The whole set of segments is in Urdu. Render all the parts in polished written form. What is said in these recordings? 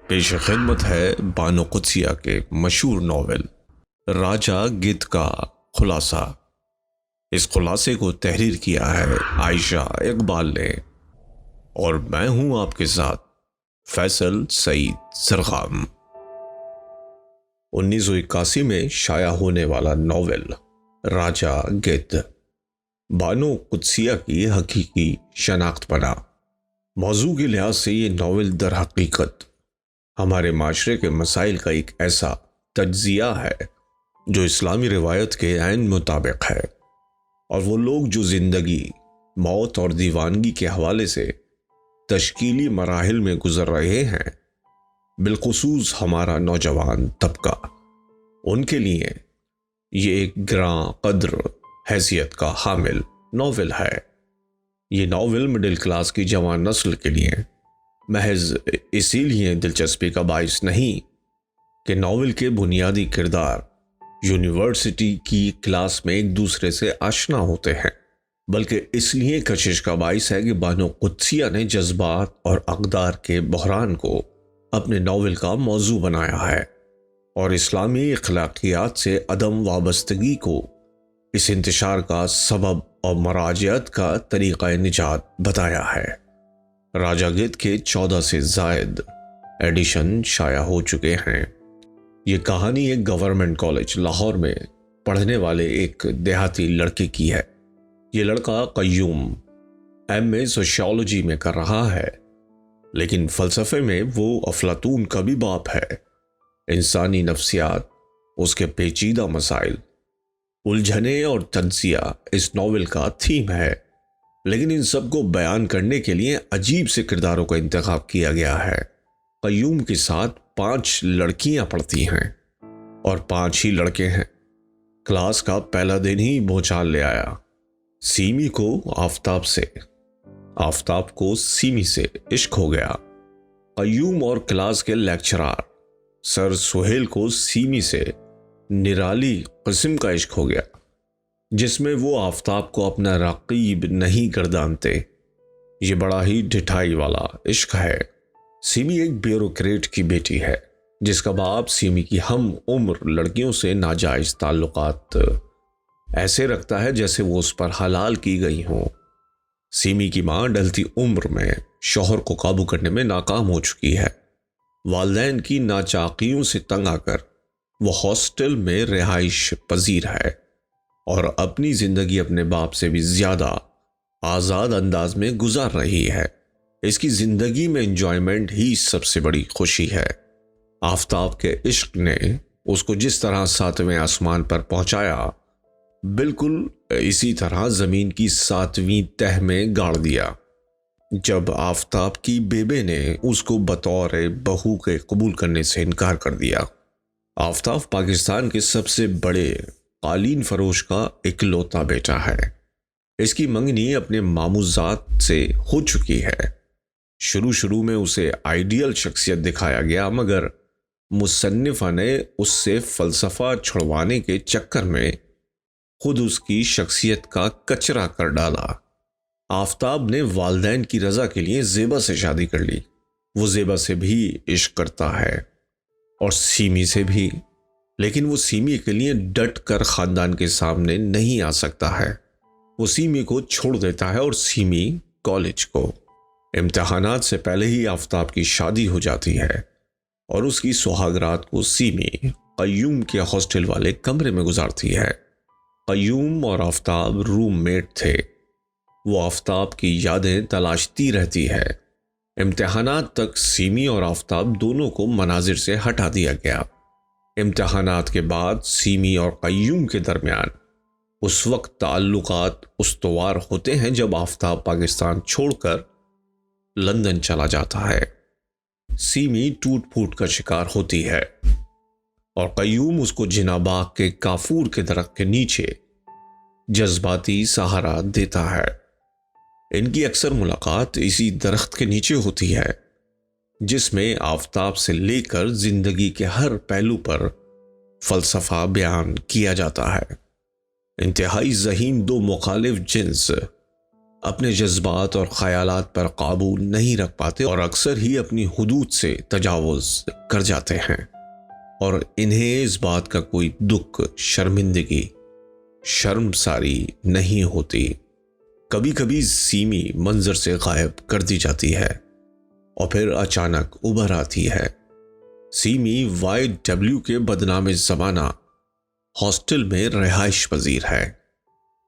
پیش خدمت ہے بانو قدسیہ کے مشہور ناول راجہ گدھ کا خلاصہ۔ اس خلاصے کو تحریر کیا ہے عائشہ اقبال نے، اور میں ہوں آپ کے ساتھ فیصل سعید سرخام۔ 1981 میں شائع ہونے والا ناول راجہ گدھ بانو قدسیہ کی حقیقی شناخت بنا۔ موضوع کے لحاظ سے یہ ناول در حقیقت ہمارے معاشرے کے مسائل کا ایک ایسا تجزیہ ہے جو اسلامی روایت کے عین مطابق ہے، اور وہ لوگ جو زندگی، موت اور دیوانگی کے حوالے سے تشکیلی مراحل میں گزر رہے ہیں، بالخصوص ہمارا نوجوان طبقہ، ان کے لیے یہ ایک گراں قدر حیثیت کا حامل ناول ہے۔ یہ ناول مڈل کلاس کی جوان نسل کے لیے محض اسی لیے دلچسپی کا باعث نہیں کہ ناول کے بنیادی کردار یونیورسٹی کی کلاس میں ایک دوسرے سے آشنا ہوتے ہیں، بلکہ اس لیے کشش کا باعث ہے کہ بانو قدسیہ نے جذبات اور اقدار کے بحران کو اپنے ناول کا موضوع بنایا ہے، اور اسلامی اخلاقیات سے عدم وابستگی کو اس انتشار کا سبب اور مراجعت کا طریقہ نجات بتایا ہے۔ راجہ گدھ کے 14 سے زائد ایڈیشن شائع ہو چکے ہیں۔ یہ کہانی ایک گورنمنٹ کالج لاہور میں پڑھنے والے ایک دیہاتی لڑکے کی ہے۔ یہ لڑکا قیوم MA سوشیولوجی میں کر رہا ہے، لیکن فلسفے میں وہ افلاطون کا بھی باپ ہے۔ انسانی نفسیات، اس کے پیچیدہ مسائل، الجھنیں اور تجزیہ اس ناول کا تھیم ہے، لیکن ان سب کو بیان کرنے کے لیے عجیب سے کرداروں کا انتخاب کیا گیا ہے۔ قیوم کے ساتھ 5 لڑکیاں پڑھتی ہیں اور 5 ہی لڑکے ہیں۔ کلاس کا پہلا دن ہی بھونچال لے آیا۔ سیمی کو آفتاب سے، آفتاب کو سیمی سے عشق ہو گیا۔ قیوم اور کلاس کے لیکچرار سر سہیل کو سیمی سے نرالی قسم کا عشق ہو گیا، جس میں وہ آفتاب کو اپنا رقیب نہیں گردانتے۔ یہ بڑا ہی ڈھٹائی والا عشق ہے۔ سیمی ایک بیوروکریٹ کی بیٹی ہے، جس کا باپ سیمی کی ہم عمر لڑکیوں سے ناجائز تعلقات ایسے رکھتا ہے جیسے وہ اس پر حلال کی گئی ہوں۔ سیمی کی ماں ڈھلتی عمر میں شوہر کو قابو کرنے میں ناکام ہو چکی ہے۔ والدین کی ناچاقیوں سے تنگ آ کر وہ ہاسٹل میں رہائش پذیر ہے، اور اپنی زندگی اپنے باپ سے بھی زیادہ آزاد انداز میں گزار رہی ہے۔ اس کی زندگی میں انجوائمنٹ ہی سب سے بڑی خوشی ہے۔ آفتاب کے عشق نے اس کو جس طرح 7ویں آسمان پر پہنچایا، بالکل اسی طرح زمین کی 7ویں تہ میں گاڑ دیا۔ جب آفتاب کی بیبے نے اس کو بطور بہو کے قبول کرنے سے انکار کر دیا۔ آفتاب پاکستان کے سب سے بڑے قالین فروش کا اکلوتا بیٹا ہے۔ اس کی منگنی اپنے ماموزات سے ہو چکی ہے۔ شروع میں اسے آئیڈیل شخصیت دکھایا گیا، مگر مصنفہ نے اس سے فلسفہ چھڑوانے کے چکر میں خود اس کی شخصیت کا کچرا کر ڈالا۔ آفتاب نے والدین کی رضا کے لیے زیبا سے شادی کر لی۔ وہ زیبا سے بھی عشق کرتا ہے، اور سیمی سے بھی، لیکن وہ سیمی کے لیے ڈٹ کر خاندان کے سامنے نہیں آ سکتا ہے۔ وہ سیمی کو چھوڑ دیتا ہے اور سیمی کالج کو۔ امتحانات سے پہلے ہی آفتاب کی شادی ہو جاتی ہے، اور اس کی سہاگ رات کو سیمی قیوم کے ہاسٹل والے کمرے میں گزارتی ہے۔ قیوم اور آفتاب روم میٹ تھے۔ وہ آفتاب کی یادیں تلاشتی رہتی ہے۔ امتحانات تک سیمی اور آفتاب دونوں کو مناظر سے ہٹا دیا گیا۔ امتحانات کے بعد سیمی اور قیوم کے درمیان اس وقت تعلقات استوار ہوتے ہیں جب آفتاب پاکستان چھوڑ کر لندن چلا جاتا ہے۔ سیمی ٹوٹ پھوٹ کا شکار ہوتی ہے، اور قیوم اس کو جناح باغ کے کافور کے درخت کے نیچے جذباتی سہارا دیتا ہے۔ ان کی اکثر ملاقات اسی درخت کے نیچے ہوتی ہے، جس میں آفتاب سے لے کر زندگی کے ہر پہلو پر فلسفہ بیان کیا جاتا ہے۔ انتہائی ذہین 2 مخالف جنس اپنے جذبات اور خیالات پر قابو نہیں رکھ پاتے اور اکثر ہی اپنی حدود سے تجاوز کر جاتے ہیں، اور انہیں اس بات کا کوئی دکھ، شرمندگی، شرمساری نہیں ہوتی۔ کبھی کبھی سیمی منظر سے غائب کر دی جاتی ہے اور پھر اچانک ابھر آتی ہے۔ سیمی وائی ڈبلیو کے بدنام زمانہ ہاسٹل میں رہائش پذیر ہے۔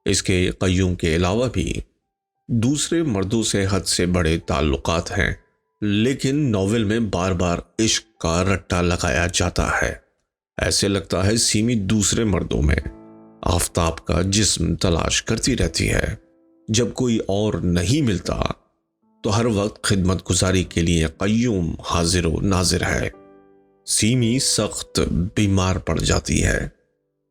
اس کے قیوم کے علاوہ بھی دوسرے مردوں سے حد سے بڑے تعلقات ہیں، لیکن ناول میں بار بار عشق کا رٹا لگایا جاتا ہے۔ ایسے لگتا ہے سیمی دوسرے مردوں میں آفتاب کا جسم تلاش کرتی رہتی ہے۔ جب کوئی اور نہیں ملتا تو ہر وقت خدمت گزاری کے لیے قیوم حاضر و ناظر ہے۔ سیمی سخت بیمار پڑ جاتی ہے۔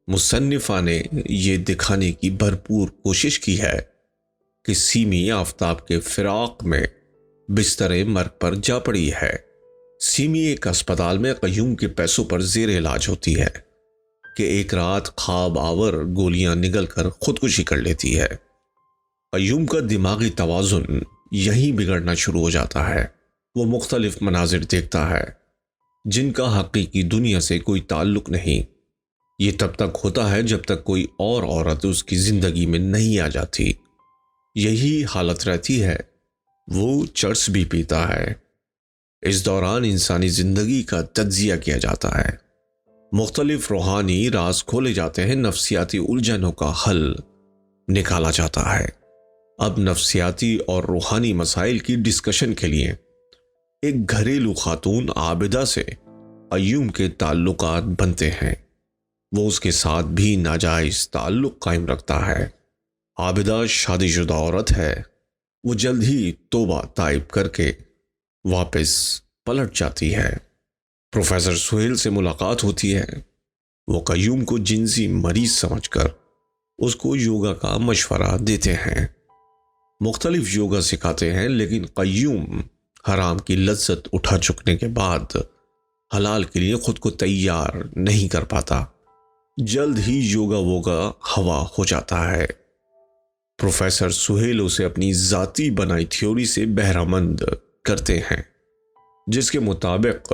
مصنفہ نے یہ دکھانے کی بھرپور کوشش کی ہے کہ سیمی آفتاب کے فراق میں بستر مرگ پر جا پڑی ہے۔ سیمی ایک اسپتال میں قیوم کے پیسوں پر زیر علاج ہوتی ہے کہ ایک رات خواب آور گولیاں نگل کر خودکشی کر لیتی ہے۔ قیوم کا دماغی توازن یہیں بگڑنا شروع ہو جاتا ہے۔ وہ مختلف مناظر دیکھتا ہے جن کا حقیقی دنیا سے کوئی تعلق نہیں۔ یہ تب تک ہوتا ہے جب تک کوئی اور عورت اس کی زندگی میں نہیں آ جاتی۔ یہی حالت رہتی ہے۔ وہ چرس بھی پیتا ہے۔ اس دوران انسانی زندگی کا تجزیہ کیا جاتا ہے، مختلف روحانی راز کھولے جاتے ہیں، نفسیاتی الجھنوں کا حل نکالا جاتا ہے۔ اب نفسیاتی اور روحانی مسائل کی ڈسکشن کے لیے ایک گھریلو خاتون عابدہ سے قیوم کے تعلقات بنتے ہیں۔ وہ اس کے ساتھ بھی ناجائز تعلق قائم رکھتا ہے۔ عابدہ شادی شدہ عورت ہے۔ وہ جلد ہی توبہ طائب کر کے واپس پلٹ جاتی ہے۔ پروفیسر سہیل سے ملاقات ہوتی ہے۔ وہ قیوم کو جنسی مریض سمجھ کر اس کو یوگا کا مشورہ دیتے ہیں، مختلف یوگا سکھاتے ہیں، لیکن قیوم حرام کی لذت اٹھا چکنے کے بعد حلال کے لیے خود کو تیار نہیں کر پاتا۔ جلد ہی یوگا ووگا ہوا ہو جاتا ہے۔ پروفیسر سہیل اسے اپنی ذاتی بنائی تھیوری سے بہرہ مند کرتے ہیں، جس کے مطابق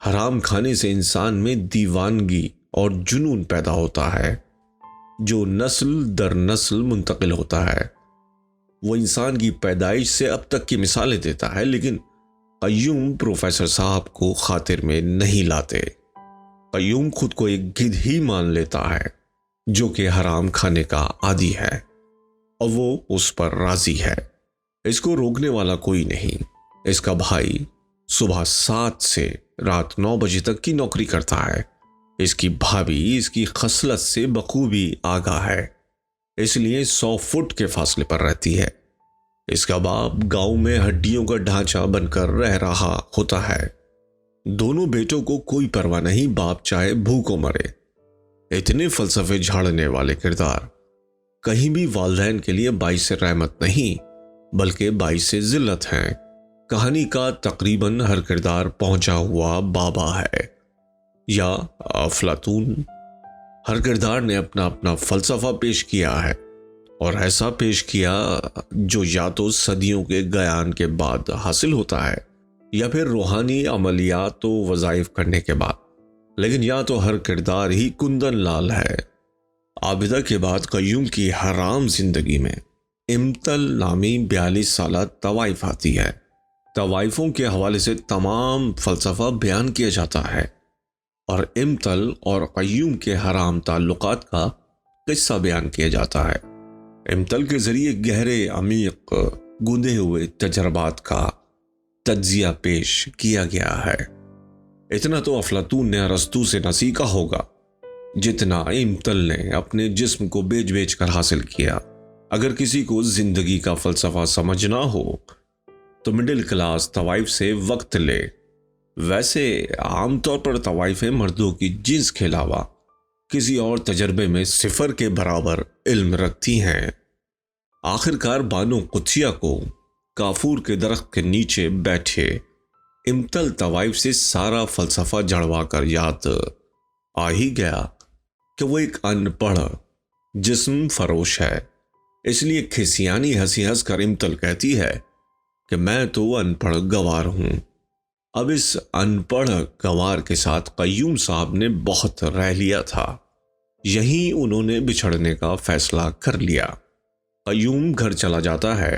حرام کھانے سے انسان میں دیوانگی اور جنون پیدا ہوتا ہے جو نسل در نسل منتقل ہوتا ہے۔ وہ انسان کی پیدائش سے اب تک کی مثالیں دیتا ہے، لیکن قیوم پروفیسر صاحب کو خاطر میں نہیں لاتے۔ قیوم خود کو ایک گدھ ہی مان لیتا ہے جو کہ حرام کھانے کا عادی ہے، اور وہ اس پر راضی ہے۔ اس کو روکنے والا کوئی نہیں۔ اس کا بھائی صبح 7 سے رات 9 بجے تک کی نوکری کرتا ہے۔ اس کی بھابھی اس کی خصلت سے بخوبی آگاہ ہے، اس لیے 100 فٹ کے فاصلے پر رہتی ہے۔ اس کا باپ گاؤں میں ہڈیوں کا ڈھانچہ بن کر رہ رہا ہوتا ہے۔ دونوں بیٹوں کو کوئی پرواہ نہیں، باپ چاہے بھوکوں مرے۔ اتنے فلسفے جھاڑنے والے کردار کہیں بھی والدین کے لیے باعث رحمت نہیں بلکہ باعث ذلت ہیں۔ کہانی کا تقریباً ہر کردار پہنچا ہوا بابا ہے یا افلاطون۔ ہر کردار نے اپنا اپنا فلسفہ پیش کیا ہے، اور ایسا پیش کیا جو یا تو صدیوں کے گیان کے بعد حاصل ہوتا ہے یا پھر روحانی عملیات و وظائف کرنے کے بعد، لیکن یا تو ہر کردار ہی کندن لال ہے۔ عابدہ کے بعد قیوم کی حرام زندگی میں امتل نامی 42 سالہ طوائف آتی ہے۔ طوائفوں کے حوالے سے تمام فلسفہ بیان کیا جاتا ہے، اور امتل اور قیوم کے حرام تعلقات کا قصہ بیان کیا جاتا ہے۔ امتل کے ذریعے گہرے، عمیق، گندے ہوئے تجربات کا تجزیہ پیش کیا گیا ہے۔ اتنا تو افلاطون نے ارسطو سے نہ سیکھا ہوگا جتنا امتل نے اپنے جسم کو بیچ بیچ کر حاصل کیا۔ اگر کسی کو زندگی کا فلسفہ سمجھنا ہو تو مڈل کلاس طوائف سے وقت لے۔ ویسے عام طور پر طوائف مردوں کی جنس کے علاوہ کسی اور تجربے میں 0 کے برابر علم رکھتی ہیں۔ آخرکار بانو قدسیہ کو کافور کے درخت کے نیچے بیٹھے امتل طوائف سے سارا فلسفہ جڑوا کر یاد آ ہی گیا کہ وہ ایک ان پڑھ جسم فروش ہے۔ اس لیے کھسیانی ہنسی ہنس کر امتل کہتی ہے کہ میں تو ان پڑھ گوار ہوں۔ اب اس ان پڑھ گوار کے ساتھ قیوم صاحب نے بہت رہ لیا تھا، یہیں انہوں نے بچھڑنے کا فیصلہ کر لیا۔ قیوم گھر چلا جاتا ہے۔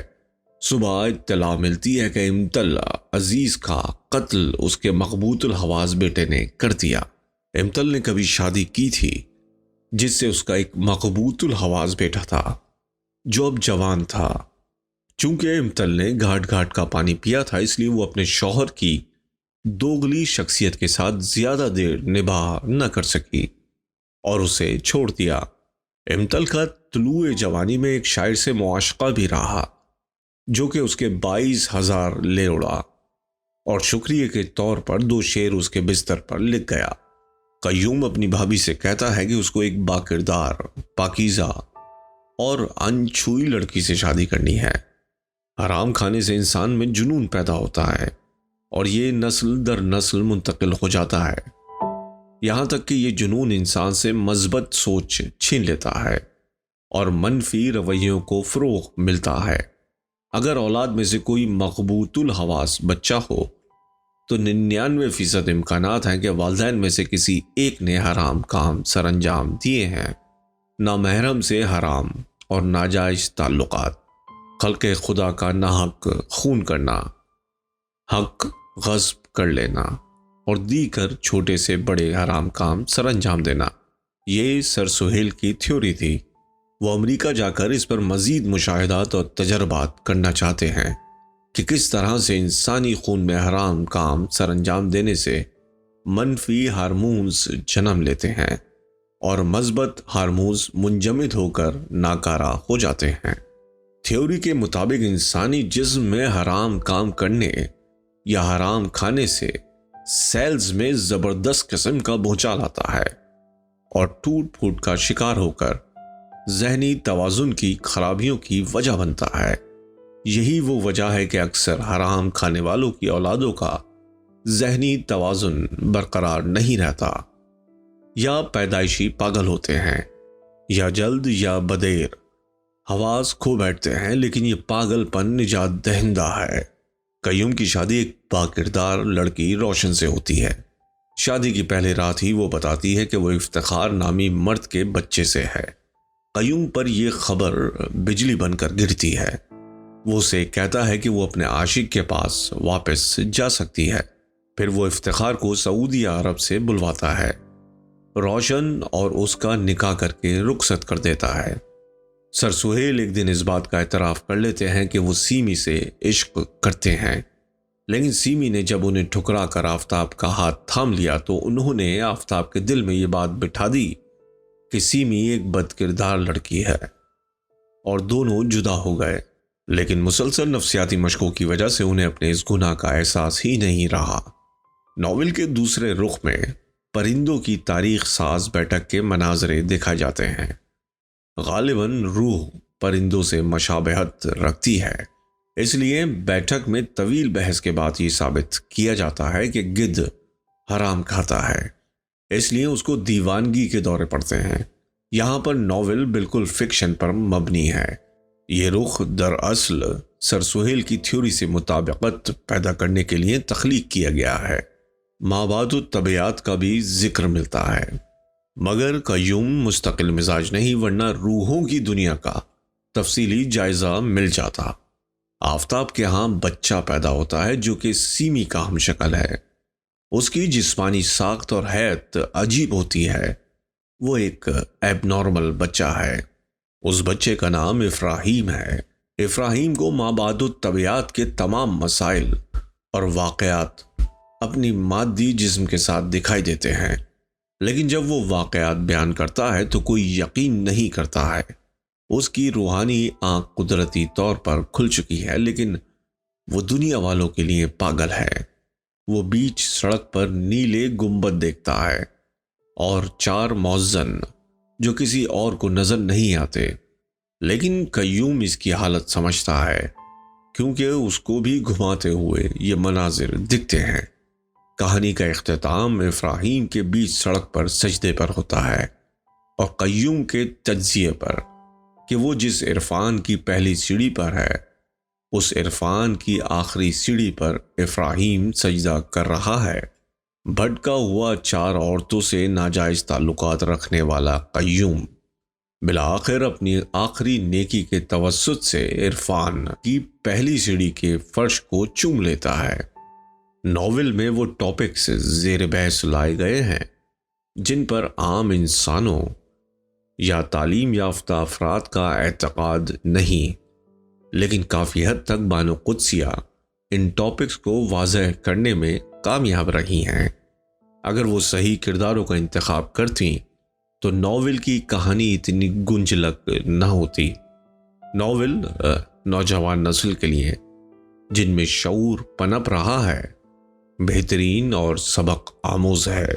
صبح اطلاع ملتی ہے کہ امتل عزیز کا قتل اس کے مقبوط الحواس بیٹے نے کر دیا۔ امتل نے کبھی شادی کی تھی جس سے اس کا ایک مقبوط الحواس بیٹا تھا جو اب جوان تھا۔ چونکہ امتل نے گھاٹ گھاٹ کا پانی پیا تھا، اس لیے وہ اپنے شوہر کی دوگلی شخصیت کے ساتھ زیادہ دیر نباہ نہ کر سکی اور اسے چھوڑ دیا۔ امتل کا طلوع جوانی میں ایک شاعر سے معاشقہ بھی رہا جو کہ اس کے 22,000 لے اڑا اور شکریہ کے طور پر 2 شعر اس کے بستر پر لکھ گیا۔ قیوم اپنی بھابھی سے کہتا ہے کہ اس کو ایک باکردار، پاکیزہ اور انچھوئی لڑکی سے شادی کرنی ہے۔ حرام کھانے سے انسان میں جنون پیدا ہوتا ہے اور یہ نسل در نسل منتقل ہو جاتا ہے، یہاں تک کہ یہ جنون انسان سے مثبت سوچ چھین لیتا ہے اور منفی رویوں کو فروغ ملتا ہے۔ اگر اولاد میں سے کوئی مقبوط الحواس بچہ ہو تو 99% امکانات ہیں کہ والدین میں سے کسی ایک نے حرام کام سر انجام دیے ہیں۔ نامحرم سے حرام اور ناجائز تعلقات، خلق خدا کا ناحق خون کرنا، حق غصب کر لینا اور دی کر چھوٹے سے بڑے حرام کام سر انجام دینا، یہ سر سہیل کی تھیوری تھی۔ وہ امریکہ جا کر اس پر مزید مشاہدات اور تجربات کرنا چاہتے ہیں کہ کس طرح سے انسانی خون میں حرام کام سر انجام دینے سے منفی ہارمونز جنم لیتے ہیں اور مثبت ہارمونز منجمد ہو کر ناکارہ ہو جاتے ہیں۔ تھیوری کے مطابق انسانی جسم میں حرام کام کرنے یا حرام کھانے سے سیلز میں زبردست قسم کا بھونچال آتا ہے اور ٹوٹ پھوٹ کا شکار ہو کر ذہنی توازن کی خرابیوں کی وجہ بنتا ہے۔ یہی وہ وجہ ہے کہ اکثر حرام کھانے والوں کی اولادوں کا ذہنی توازن برقرار نہیں رہتا، یا پیدائشی پاگل ہوتے ہیں، یا جلد یا بدیر حواس کھو بیٹھتے ہیں، لیکن یہ پاگل پن نجات دہندہ ہے۔ قیوم کی شادی ایک باکردار لڑکی روشن سے ہوتی ہے۔ شادی کی پہلے رات ہی وہ بتاتی ہے کہ وہ افتخار نامی مرد کے بچے سے ہے۔ قیوم پر یہ خبر بجلی بن کر گرتی ہے۔ وہ اسے کہتا ہے کہ وہ اپنے عاشق کے پاس واپس جا سکتی ہے۔ پھر وہ افتخار کو سعودی عرب سے بلواتا ہے، روشن اور اس کا نکاح کر کے رخصت کر دیتا ہے۔ سر سہیل ایک دن اس بات کا اعتراف کر لیتے ہیں کہ وہ سیمی سے عشق کرتے ہیں، لیکن سیمی نے جب انہیں ٹھکرا کر آفتاب کا ہاتھ تھام لیا تو انہوں نے آفتاب کے دل میں یہ بات بٹھا دی کہ سیمی ایک بد کردار لڑکی ہے، اور دونوں جدا ہو گئے۔ لیکن مسلسل نفسیاتی مشقوں کی وجہ سے انہیں اپنے اس گناہ کا احساس ہی نہیں رہا۔ ناول کے دوسرے رخ میں پرندوں کی تاریخ ساز بیٹھک کے مناظرے دکھائے جاتے ہیں۔ غالباً روح پرندوں سے مشابہت رکھتی ہے، اس لیے بیٹھک میں طویل بحث کے بعد یہ ثابت کیا جاتا ہے کہ گدھ حرام کھاتا ہے، اس لیے اس کو دیوانگی کے دورے پڑتے ہیں۔ یہاں پر ناول بالکل فکشن پر مبنی ہے۔ یہ رخ دراصل سر سہیل کی تھیوری سے مطابقت پیدا کرنے کے لیے تخلیق کیا گیا ہے۔ مابعد الطبیعات کا بھی ذکر ملتا ہے، مگر قیوم مستقل مزاج نہیں، ورنہ روحوں کی دنیا کا تفصیلی جائزہ مل جاتا۔ آفتاب کے ہاں بچہ پیدا ہوتا ہے جو کہ سیمی کا ہم شکل ہے۔ اس کی جسمانی ساخت اور حیت عجیب ہوتی ہے۔ وہ ایک ایب نارمل بچہ ہے۔ اس بچے کا نام افراہیم ہے۔ افراہیم کو مابعد الطبیعات کے تمام مسائل اور واقعات اپنی مادی جسم کے ساتھ دکھائی دیتے ہیں، لیکن جب وہ واقعات بیان کرتا ہے تو کوئی یقین نہیں کرتا ہے۔ اس کی روحانی آنکھ قدرتی طور پر کھل چکی ہے، لیکن وہ دنیا والوں کے لیے پاگل ہے۔ وہ بیچ سڑک پر نیلے گنبد دیکھتا ہے اور 4 مؤذن جو کسی اور کو نظر نہیں آتے، لیکن قیوم اس کی حالت سمجھتا ہے کیونکہ اس کو بھی گھماتے ہوئے یہ مناظر دکھتے ہیں۔ کہانی کا اختتام افراہیم کے بیچ سڑک پر سجدے پر ہوتا ہے اور قیوم کے تجزیے پر کہ وہ جس عرفان کی پہلی سیڑھی پر ہے اس عرفان کی آخری سیڑھی پر افراہیم سجدہ کر رہا ہے۔ بھٹکا ہوا 4 عورتوں سے ناجائز تعلقات رکھنے والا قیوم بالآخر اپنی آخری نیکی کے توسط سے عرفان کی پہلی سیڑھی کے فرش کو چوم لیتا ہے۔ ناول میں وہ ٹاپکس زیر بحث لائے گئے ہیں جن پر عام انسانوں یا تعلیم یافتہ افراد کا اعتقاد نہیں، لیکن کافی حد تک بانو قدسیہ ان ٹاپکس کو واضح کرنے میں کامیاب رہی ہیں۔ اگر وہ صحیح کرداروں کا انتخاب کرتی تو ناول کی کہانی اتنی گنجلک نہ ہوتی۔ ناول نوجوان نسل کے لیے جن میں شعور پنپ رہا ہے بہترین اور سبق آموز ہے۔